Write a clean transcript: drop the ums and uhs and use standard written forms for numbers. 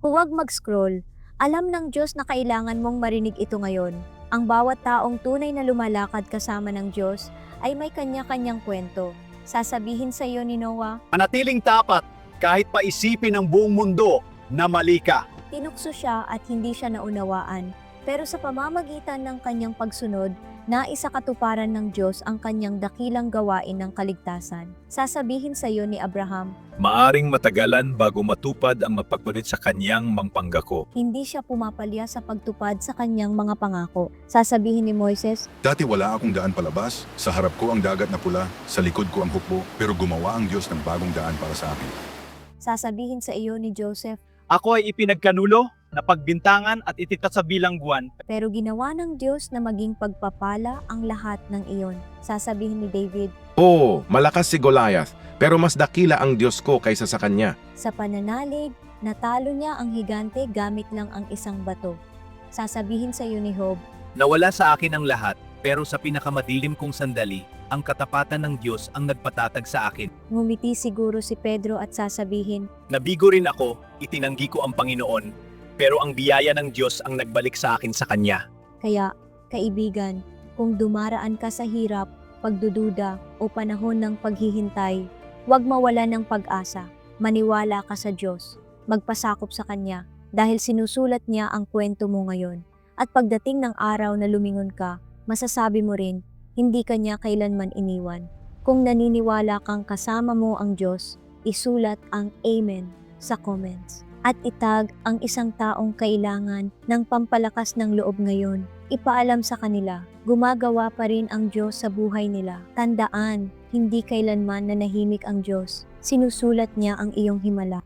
Huwag mag-scroll. Alam ng Diyos na kailangan mong marinig ito ngayon. Ang bawat taong tunay na lumalakad kasama ng Diyos ay may kanya-kanyang kwento. Sasabihin sa iyo ni Noah, Manatiling tapat kahit paisipin ng buong mundo na mali ka. tinukso siya at hindi siya naunawaan. Pero sa pamamagitan ng kanyang pagsunod, naisakatuparan ng Diyos ang kanyang dakilang gawain ng kaligtasan. Sasabihin sa iyo ni Abraham, Maaring matagalan bago matupad ang mapagpalit sa kanyang pangako. hindi siya pumapalya sa pagtupad sa kanyang mga pangako. Sasabihin ni Moises, Dati wala akong daan palabas, sa harap ko ang dagat na pula, sa likod ko ang hukbo, pero gumawa ang Diyos ng bagong daan para sa akin. sasabihin sa iyo ni Joseph, Ako ay ipinagkanulo, napagbintangan at ititat sa bilangguan. pero ginawa ng Diyos na maging pagpapala ang lahat ng iyon. Sasabihin ni David, Oo, malakas si Goliath, pero mas dakila ang Diyos ko kaysa sa kanya. sa pananalig, natalo niya ang higante gamit lang ang isang bato. Sasabihin sa iyo ni Job, Nawala sa akin ang lahat, pero sa pinakamadilim kong sandali, ang katapatan ng Diyos ang nagpatatag sa akin. ngumiti siguro si Pedro at sasabihin, Nabigo rin ako, itinanggi ko ang Panginoon, pero ang biyaya ng Diyos ang nagbalik sa akin sa Kanya. kaya, kaibigan, kung dumaraan ka sa hirap, pagdududa o panahon ng paghihintay, huwag mawala ng pag-asa. Maniwala ka sa Diyos. Magpasakop sa Kanya dahil sinusulat niya ang kwento mo ngayon. At pagdating ng araw na lumingon ka, masasabi mo rin, hindi ka niya kailanman iniwan. Kung naniniwala kang kasama mo ang Diyos, isulat ang Amen sa comments. At itag ang isang taong kailangan ng pampalakas ng loob ngayon. Ipaalam sa kanila, gumagawa pa rin ang Diyos sa buhay nila. Tandaan, hindi kailanman nanahimik ang Diyos. Sinusulat niya ang iyong himala.